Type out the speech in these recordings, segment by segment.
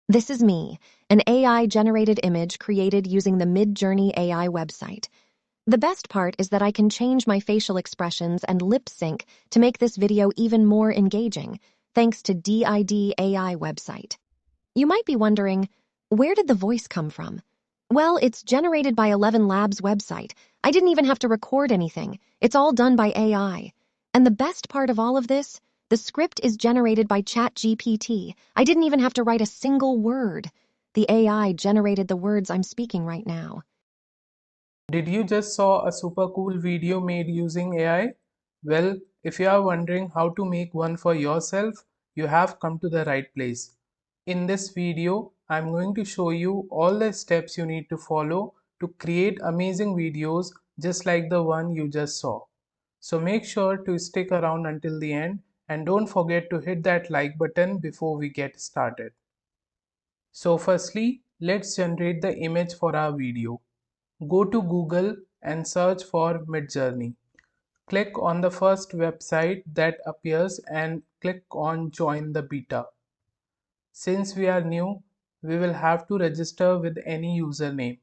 This is me, an AI-generated image created using the Midjourney AI website. The best part is that I can change my facial expressions and lip sync to make this video even more engaging, thanks to DID AI website. You might be wondering, where did the voice come from? Well, it's generated by ElevenLabs website. I didn't even have to record anything. It's all done by AI. And the best part of all of this, the script is generated by ChatGPT. I didn't even have to write a single word. The AI generated the words I'm speaking right now. Did you just saw a super cool video made using AI? Well, if you are wondering how to make one for yourself, you have come to the right place. In this video, I'm going to show you all the steps you need to follow to create amazing videos just like the one you just saw. So make sure to stick around until the end and don't forget to hit that like button before we get started. So firstly, let's generate the image for our video. Go to Google and search for Midjourney. Click on the first website that appears and click on Join the Beta. Since we are new, we will have to register with any username.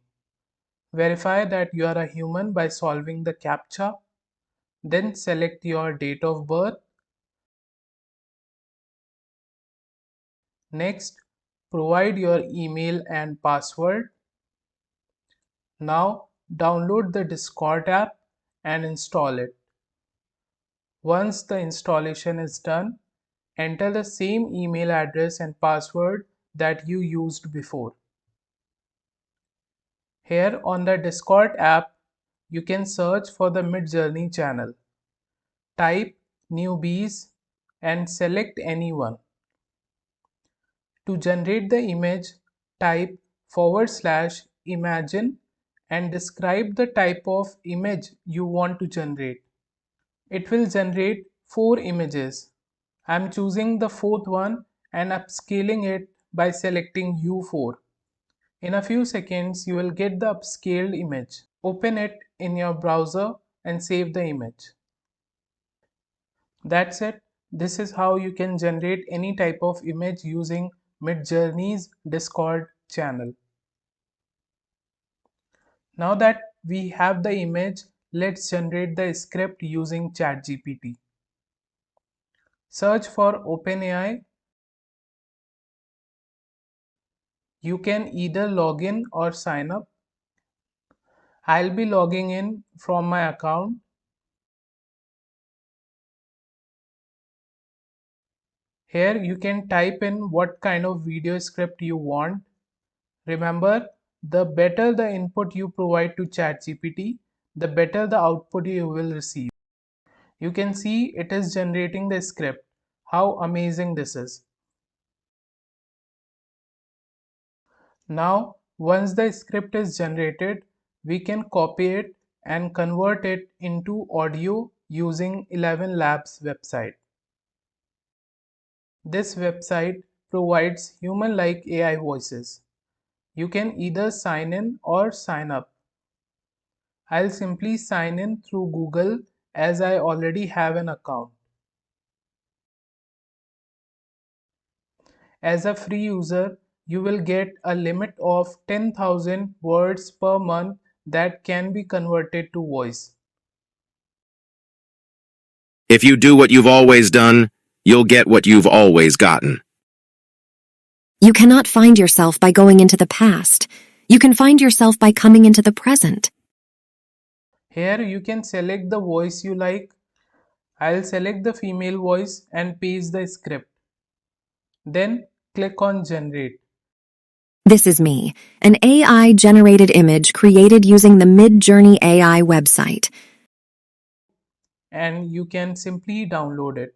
Verify that you are a human by solving the CAPTCHA. Then select your date of birth. Next, provide your email and password. Now, download the Discord app and install it. Once the installation is done, enter the same email address and password that you used before. Here on the Discord app, you can search for the Midjourney channel. Type newbies and select anyone. To generate the image, type /imagine and describe the type of image you want to generate. It will generate 4 images. I am choosing the fourth one and upscaling it by selecting U4. In a few seconds, you will get the upscaled image. Open it in your browser and save the image. That's it. This is how you can generate any type of image using Midjourney's Discord channel. Now that we have the image, let's generate the script using ChatGPT. Search for OpenAI. You can either log in or sign up. I'll be logging in from my account. Here you can type in what kind of video script you want. Remember, the better the input you provide to ChatGPT, the better the output you will receive. You can see it is generating the script. How amazing this is. Now, once the script is generated, we can copy it and convert it into audio using ElevenLabs website. This website provides human-like AI voices. You can either sign in or sign up. I'll simply sign in through Google as I already have an account. As a free user, you will get a limit of 10,000 words per month that can be converted to voice. If you do what you've always done, you'll get what you've always gotten. You cannot find yourself by going into the past. You can find yourself by coming into the present. Here you can select the voice you like. I'll select the female voice and paste the script. Then click on generate. This is me, an AI-generated image created using the Midjourney AI website. And you can simply download it.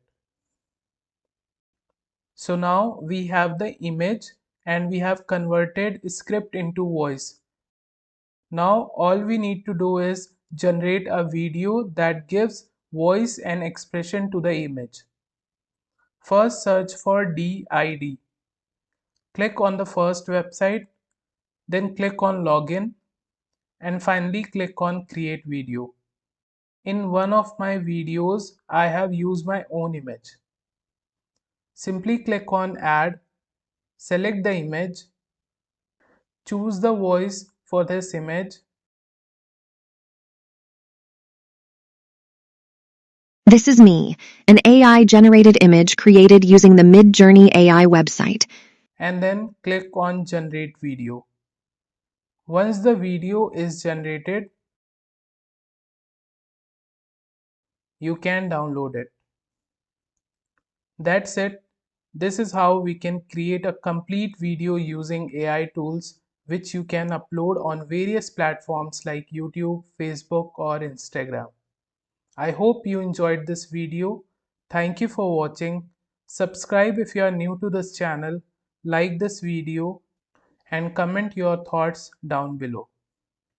So now we have the image and we have converted script into voice. Now all we need to do is generate a video that gives voice and expression to the image. First search for DID. Click on the first website, then click on login and finally click on create video. In one of my videos, I have used my own image. Simply click on add Select the image, choose the voice for this image. This is me, an AI-generated image created using the Midjourney AI website. And then click on generate video. Once the video is generated, you can download it. That's it. This is how we can create a complete video using AI tools which you can upload on various platforms like YouTube, Facebook or Instagram. I hope you enjoyed this video. Thank you for watching. Subscribe if you are new to this channel, like this video and comment your thoughts down below.